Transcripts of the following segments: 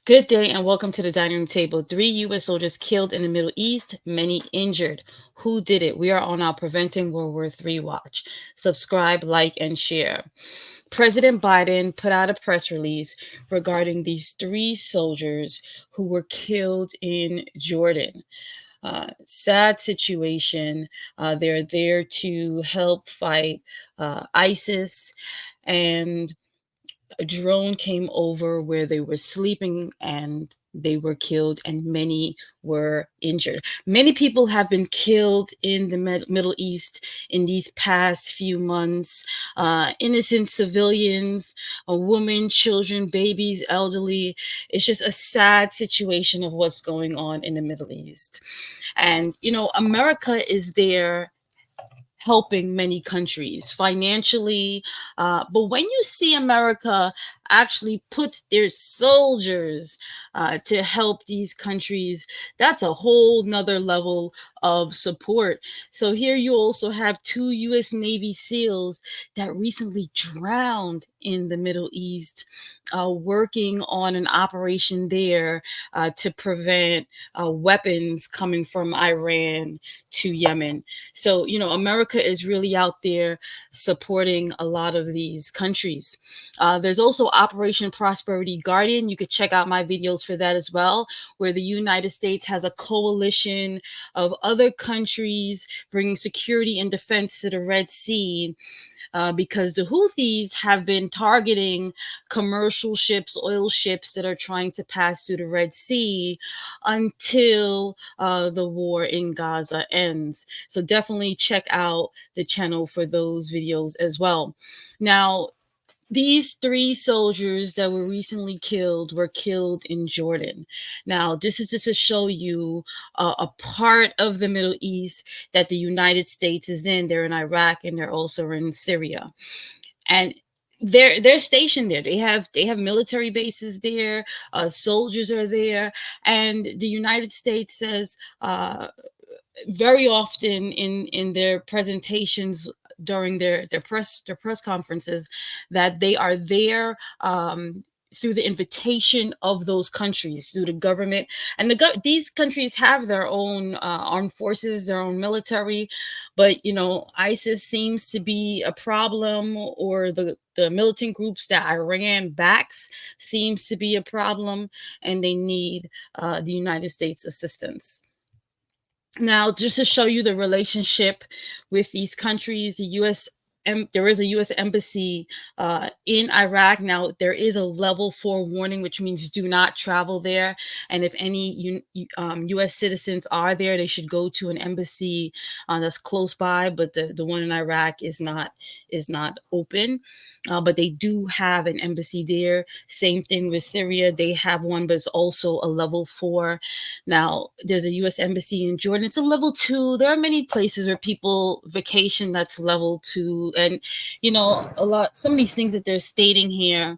Good day and welcome to the dining room table. Three U.S. soldiers killed in the Middle East, many injured. Who did it? We are on our Preventing World War III watch. Subscribe, like, and share. President Biden put out a press release regarding these three soldiers who were killed in Jordan. Sad situation. They're there to help fight ISIS, and a drone came over where they were sleeping and they were killed, and many were injured. Many people have been killed in the Middle East in these past few months. Innocent civilians, a woman, children, babies, elderly. It's just a sad situation of what's going on in the Middle East. And, America is there helping many countries financially. But when you see America actually put their soldiers to help these countries, that's a whole nother level of support. So here you also have two U.S. Navy SEALs that recently drowned in the Middle East, working on an operation there to prevent weapons coming from Iran to Yemen. So, America is really out there supporting a lot of these countries. There's also Operation Prosperity Guardian. You could check out my videos for that as well, where the United States has a coalition of other countries bringing security and defense to the Red Sea. Because the Houthis have been targeting commercial ships, oil ships that are trying to pass through the Red Sea until the war in Gaza ends. So definitely check out the channel for those videos as well. Now, these three soldiers that were recently killed were killed in Jordan. Now, this is just to show you a part of the Middle East that the United States is in. They're in Iraq and they're also in Syria. And they're stationed there. They have military bases there. Soldiers are there, and the United States says very often in their presentations during their press conferences that they are there through the invitation of those countries, through the government. And these countries have their own armed forces, their own military, but ISIS seems to be a problem, or the militant groups that Iran backs seems to be a problem, and they need the United States assistance. Now, just to show you the relationship with these countries, there is a U.S. embassy in Iraq. Now, there is a level 4 warning, which means do not travel there. And if any U.S. citizens are there, they should go to an embassy that's close by. But the one in Iraq is not open. But they do have an embassy there. Same thing with Syria. They have one, but it's also a level 4. Now, there's a U.S. embassy in Jordan. It's a level 2. There are many places where people vacation that's level 2. And, some of these things that they're stating here,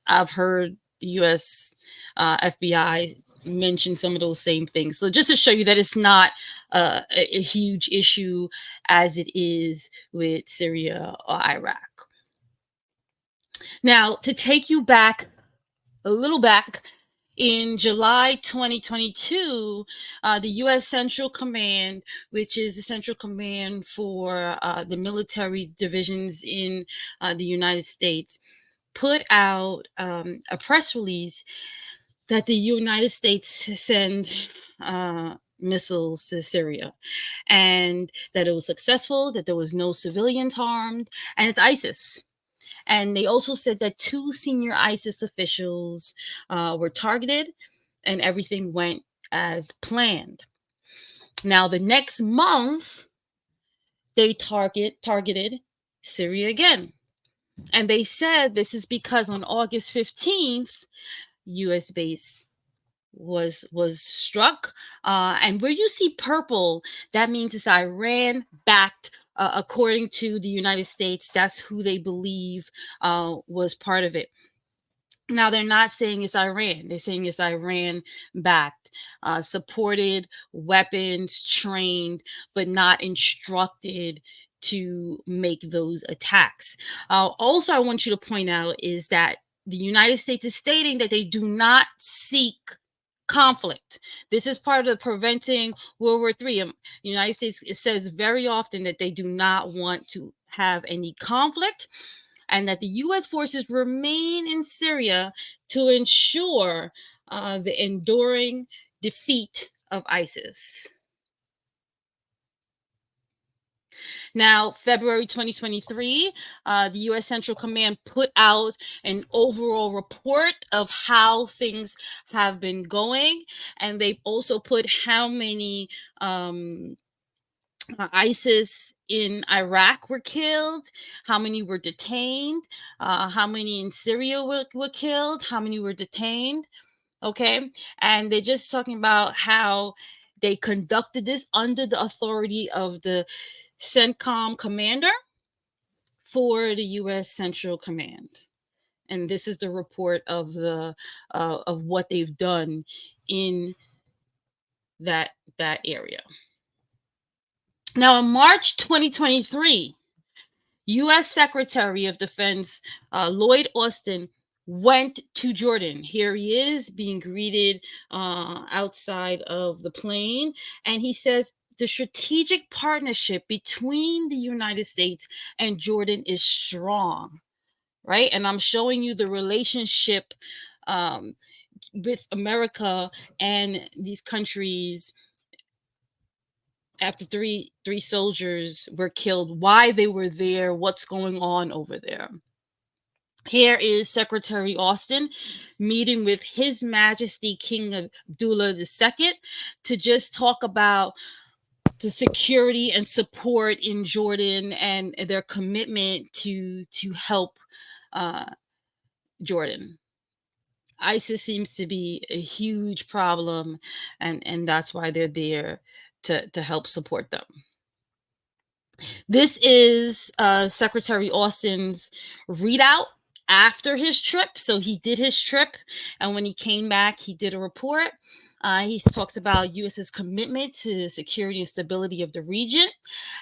I've heard the U.S. FBI mention some of those same things. So just to show you that it's not a huge issue as it is with Syria or Iraq. Now, to take you back a little back, in July 2022, the U.S. Central Command, which is the central command for the military divisions in the United States, put out a press release that the United States send missiles to Syria, and that it was successful, that there was no civilians harmed, and it's ISIS. And they also said that 2 senior ISIS officials were targeted, and everything went as planned. Now, the next month, they targeted Syria again. And they said this is because on August 15th, U.S. base was struck, and where you see purple, that means it's Iran backed. According to the United States, that's who they believe was part of it. Now, they're not saying it's Iran. They're saying it's Iran backed, supported, weapons, trained, but not instructed to make those attacks. Also, I want you to point out is that the United States is stating that they do not seek conflict. This is part of the preventing World War III. United States, it says very often that they do not want to have any conflict, and that the U.S. forces remain in Syria to ensure the enduring defeat of ISIS. Now, February 2023, the U.S. Central Command put out an overall report of how things have been going, and they also put how many ISIS in Iraq were killed, how many were detained, how many in Syria were killed, how many were detained. Okay. And they're just talking about how they conducted this under the authority of the CENTCOM commander for the U.S. Central Command. And this is the report of the of what they've done in that area. Now, in March 2023, U.S. Secretary of Defense Lloyd Austin went to Jordan. Here he is being greeted outside of the plane, and he says the strategic partnership between the United States and Jordan is strong, right? And I'm showing you the relationship um, with America and these countries after three soldiers were killed, why they were there, what's going on over there. Here is Secretary Austin meeting with His Majesty King Abdullah II to just talk about the security and support in Jordan and their commitment to help Jordan. ISIS seems to be a huge problem, and that's why they're there to help support them. This is Secretary Austin's readout after his trip. So he did his trip, and when he came back, he did a report. He talks about U.S.'s commitment to security and stability of the region.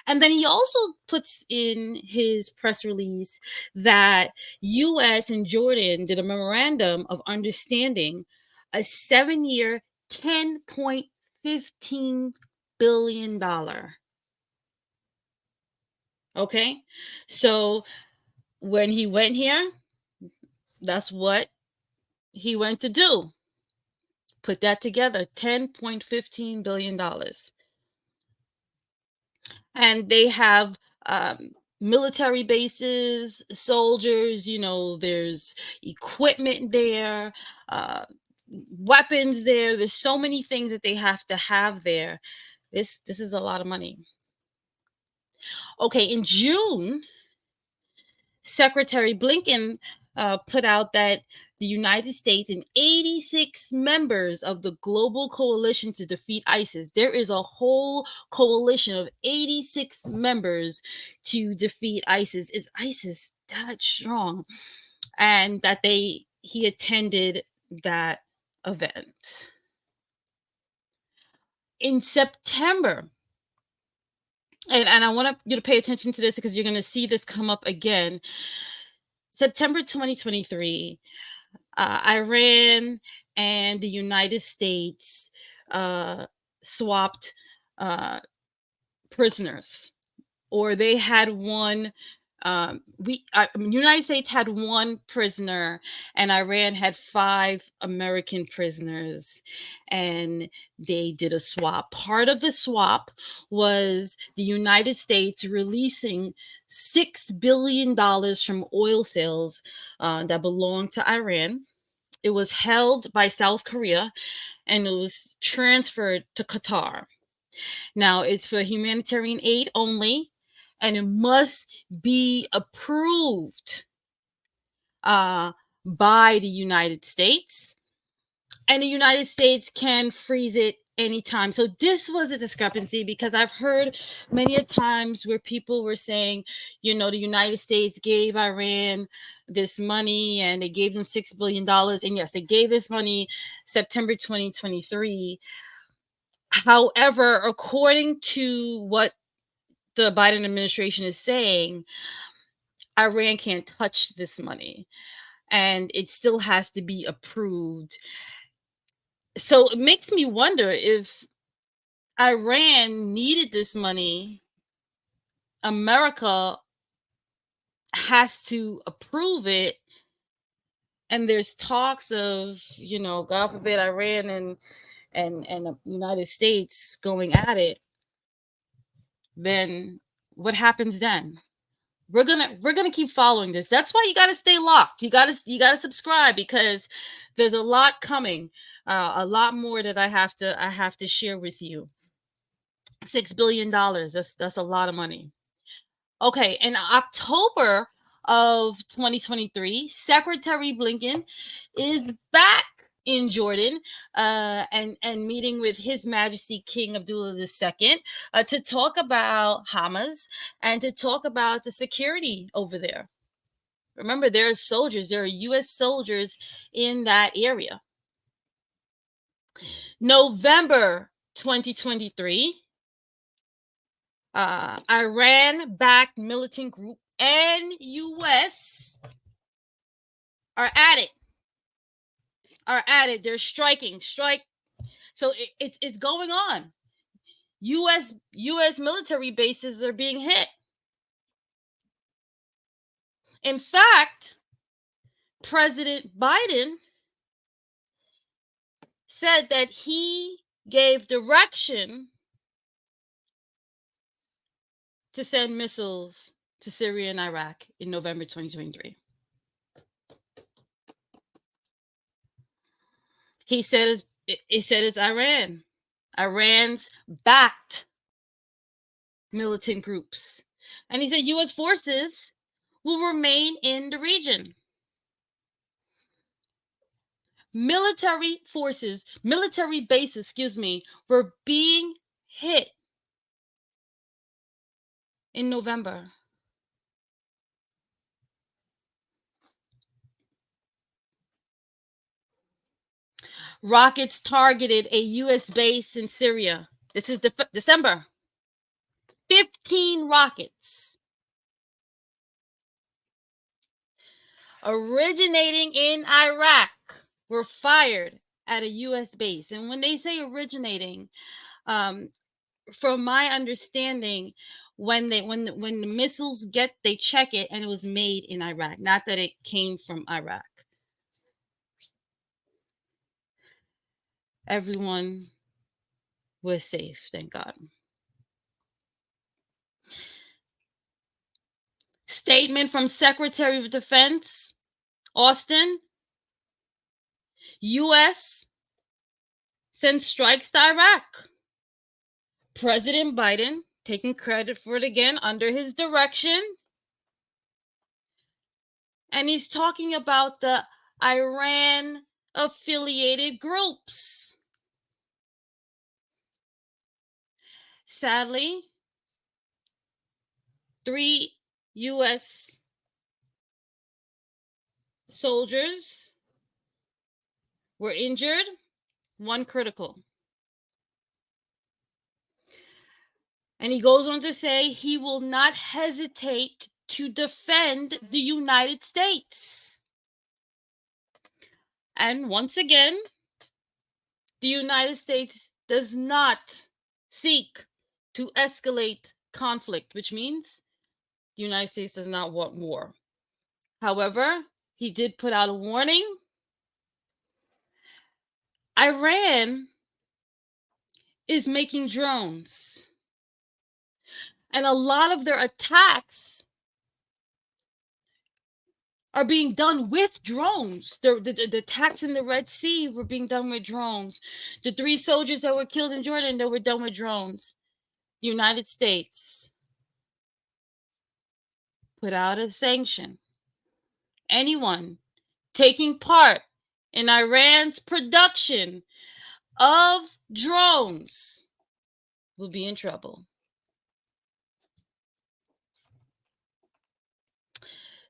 And then he also puts in his press release that U.S. and Jordan did a memorandum of understanding, a 7-year, $10.15 billion. Okay. So when he went here, that's what he went to do. Put that together, $10.15 billion. And they have military bases, soldiers, there's equipment there, weapons there. There's so many things that they have to have there. This is a lot of money. Okay, in June, Secretary Blinken put out that the United States and 86 members of the global coalition to defeat ISIS, there is a whole coalition of 86 members to defeat ISIS. Is ISIS that strong? And that he attended that event. In September, and I want you to pay attention to this because you're going to see this come up again. September 2023, Iran and the United States swapped prisoners, or they had one. United States had one prisoner, and Iran had 5 American prisoners, and they did a swap. Part of the swap was the United States releasing $6 billion from oil sales that belonged to Iran. It was held by South Korea, and it was transferred to Qatar. Now, it's for humanitarian aid only, and it must be approved by the United States. And the United States can freeze it anytime. So this was a discrepancy, because I've heard many a times where people were saying, the United States gave Iran this money and they gave them $6 billion. And yes, they gave this money September 2023. However, according to what the Biden administration is saying, Iran can't touch this money. and it still has to be approved. So it makes me wonder if Iran needed this money, America has to approve it, and there's talks of, God forbid, Iran and the United States going at it. Then what happens then? We're gonna keep following this. That's why you gotta stay locked. You gotta subscribe, because there's a lot coming, a lot more that I have to share with you. $6 billion. That's a lot of money. Okay, in October of 2023, Secretary Blinken is back in Jordan, and meeting with His Majesty King Abdullah II, to talk about Hamas and to talk about the security over there. Remember, there are U.S. soldiers in that area. November 2023, Iran-backed militant group and U.S. are at it. They're striking. So it's going on. U.S. military bases are being hit. In fact, President Biden said that he gave direction to send missiles to Syria and Iraq in November 2023. He said it's Iran. Iran's backed militant groups. And he said U.S. forces will remain in the region. Military bases, were being hit in November. Rockets targeted a U.S. base in Syria. This is December. 15 rockets originating in Iraq were fired at a U.S. base. And when they say originating, from my understanding, when the missiles they check it, and it was made in Iraq, not that it came from Iraq. Everyone was safe, thank God. Statement from Secretary of Defense Austin: U.S. sends strikes to Iraq. President Biden taking credit for it again, under his direction. And he's talking about the Iran affiliated groups. Sadly, 3 U.S. soldiers were injured, 1 critical. And he goes on to say he will not hesitate to defend the United States. And once again, the United States does not seek to escalate conflict, which means the United States does not want war. However, he did put out a warning. Iran is making drones, and a lot of their attacks are being done with drones. The attacks in the Red Sea were being done with drones. The 3 soldiers that were killed in Jordan, they were done with drones. The United States put out a sanction. Anyone taking part in Iran's production of drones will be in trouble.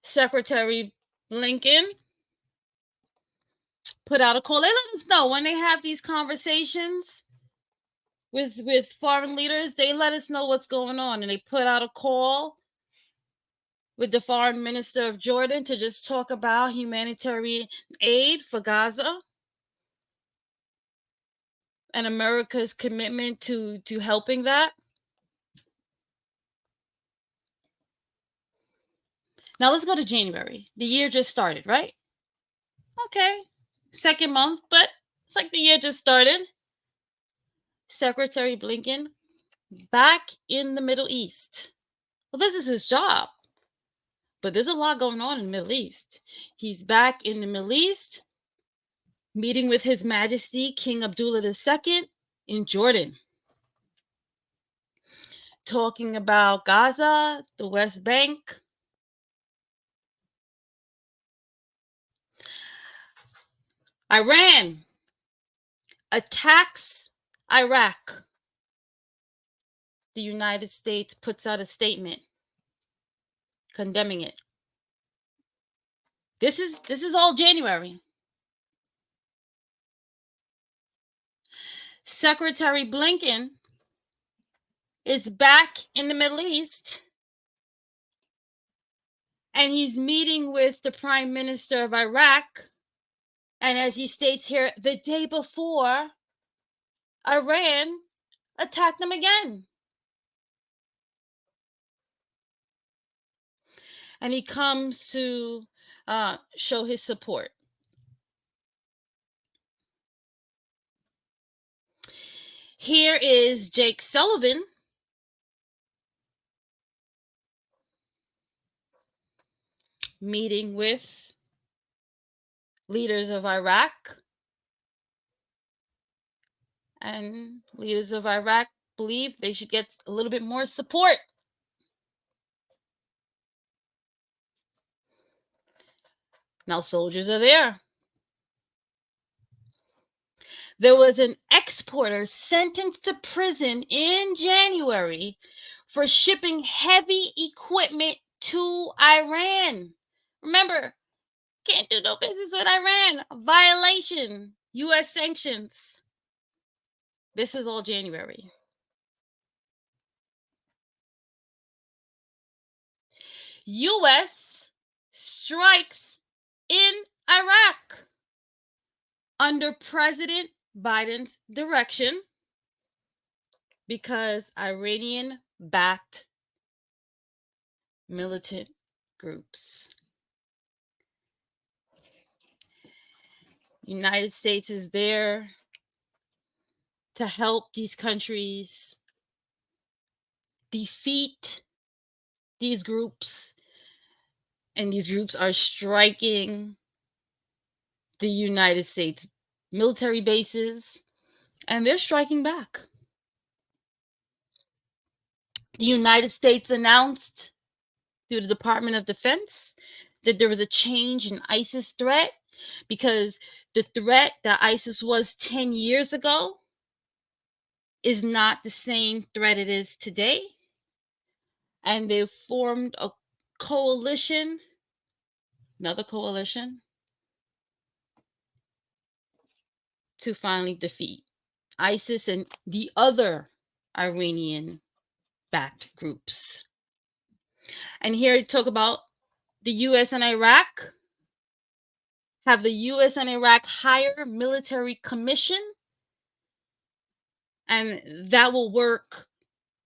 Secretary Blinken put out a call. They let us know when they have these conversations with foreign leaders. They let us know what's going on, and they put out a call with the foreign minister of Jordan to just talk about humanitarian aid for Gaza and America's commitment to helping that. Now let's go to January. The year just started, right? Okay. Second month, but it's like the year just started. Secretary Blinken back in the Middle East. Well, this is his job, but there's a lot going on in the Middle East. He's back in the Middle East, meeting with His Majesty King Abdullah II in Jordan, talking about Gaza, the West Bank. Iran attacks Iraq. The United States puts out a statement condemning it. This is all January. Secretary Blinken is back in the Middle East, and he's meeting with the Prime Minister of Iraq. And as he states here, the day before, Iran attacked them again. And he comes to show his support. Here is Jake Sullivan meeting with leaders of Iraq. And leaders of Iraq believe they should get a little bit more support. Now soldiers are there. There was an exporter sentenced to prison in January for shipping heavy equipment to Iran. Remember, can't do no business with Iran. Violation. U.S. sanctions. This is all January. U.S. strikes in Iraq under President Biden's direction because Iranian-backed militant groups. United States is there to help these countries defeat these groups, and these groups are striking the United States military bases, and they're striking back. The United States announced through the Department of Defense that there was a change in ISIS threat because the threat that ISIS was 10 years ago is not the same threat it is today. And they've formed a coalition, another coalition, to finally defeat ISIS and the other Iranian-backed groups. And here to talk about the U.S. and Iraq. Have the U.S. and Iraq hire military commission, and that will work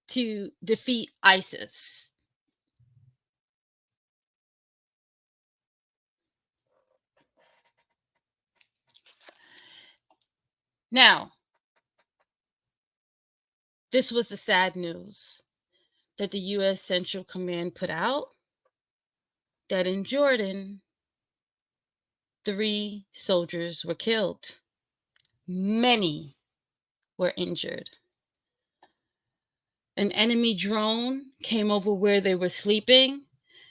to defeat ISIS. Now, this was the sad news that the U.S. Central Command put out, that in Jordan, 3 soldiers were killed. Many were injured. An enemy drone came over where they were sleeping,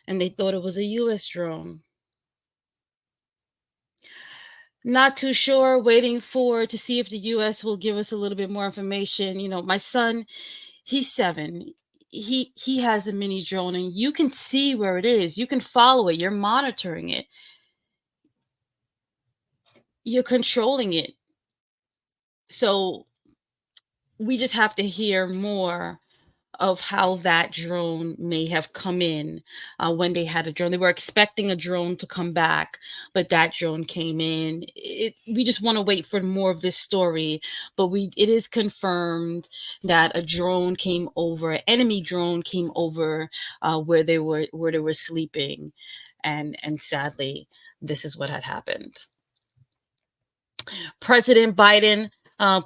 and they thought it was a U.S. drone. Not too sure, waiting to see if the U.S. will give us a little bit more information. You know, my son, he's 7. He has a mini drone, and you can see where it is. You can follow it. You're monitoring it. You're controlling it. So we just have to hear more of how that drone may have come in when they had a drone. They were expecting a drone to come back, but that drone came in. We just want to wait for more of this story, but it is confirmed that a drone came over, enemy drone came over where they were sleeping, and sadly, this is what had happened. President Biden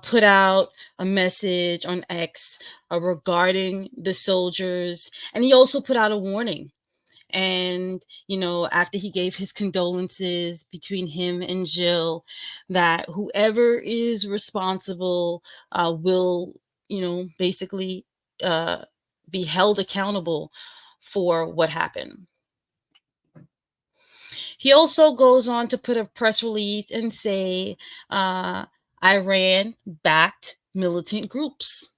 put out a message on X regarding the soldiers, and he also put out a warning. And, after he gave his condolences between him and Jill, that whoever is responsible will, basically uh, be held accountable for what happened. He also goes on to put a press release and say Iran backed militant groups.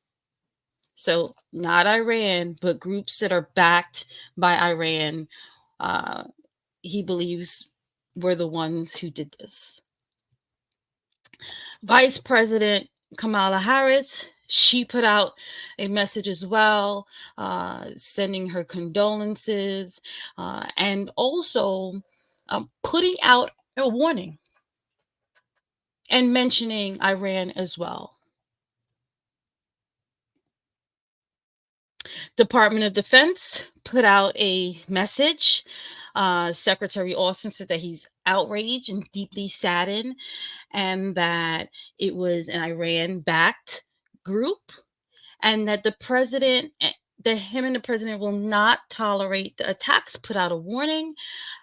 So, not Iran, but groups that are backed by Iran, uh, he believes were the ones who did this. Vice President Kamala Harris, she put out a message as well, sending her condolences, and also putting out a warning and mentioning Iran as well. Department of Defense put out a message. Secretary Austin said that he's outraged and deeply saddened, and that it was an Iran-backed group, and that that him and the president will not tolerate the attacks. Put out a warning,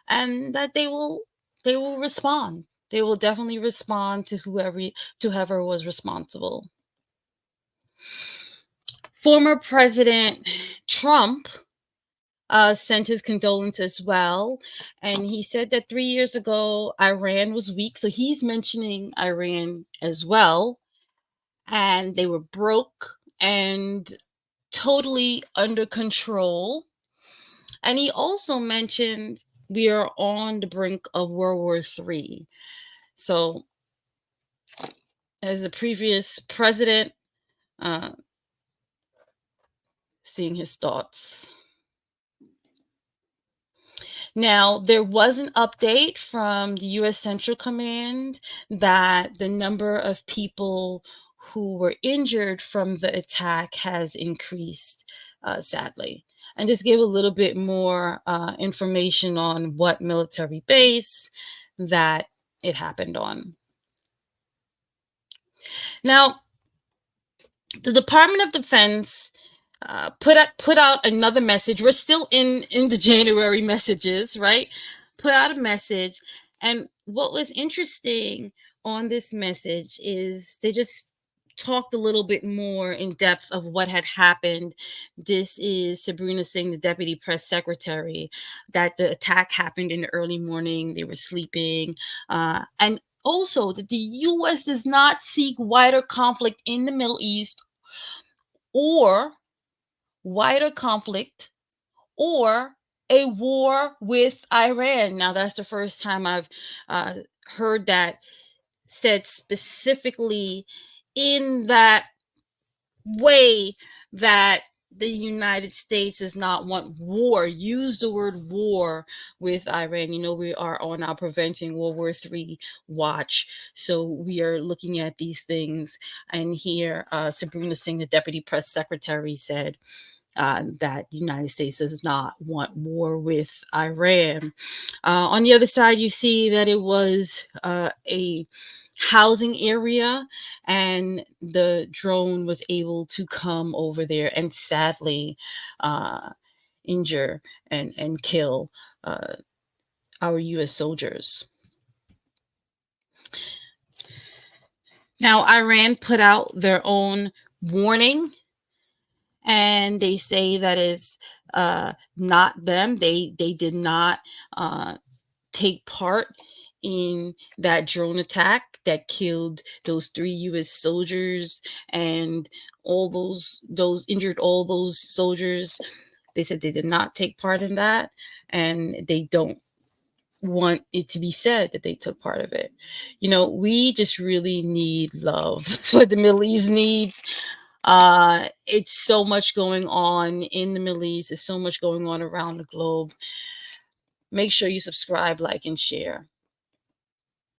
and that they will respond. They will definitely respond to whoever was responsible. Former President Trump sent his condolences as well. And he said that 3 years ago, Iran was weak. So he's mentioning Iran as well. And they were broke and totally under control. And he also mentioned we are on the brink of World War III. So, as a previous president, uh, seeing his thoughts. Now, there was an update from the U.S. Central Command that the number of people who were injured from the attack has increased, sadly. And just give a little bit more information on what military base that it happened on. Now, the Department of Defense put out another message. We're still in the January messages, right? Put out a message, and what was interesting on this message is they just talked a little bit more in depth of what had happened. This is Sabrina Singh, the deputy press secretary, that the attack happened in the early morning. They were sleeping, and also that the U.S. does not seek wider conflict in the Middle East or wider conflict or a war with Iran. Now, that's the first time I've heard that said specifically in that way, that the United States does not want war. Use the word war with Iran. We are on our Preventing World War III watch. So we are looking at these things. And here, Sabrina Singh, the deputy press secretary, said that the United States does not want war with Iran. On the other side, you see that it was a housing area, and the drone was able to come over there and sadly injure and kill our U.S. soldiers. Now, Iran put out their own warning, and they say that is not them. They did not take part in that drone attack that killed those 3 U.S. soldiers and all those injured all those soldiers. They said they did not take part in that, and they don't want it to be said that they took part of it. We just really need love. That's what the Middle East needs. It's so much going on in the Middle East. There's so much going on around the globe. Make sure you subscribe, like, and share.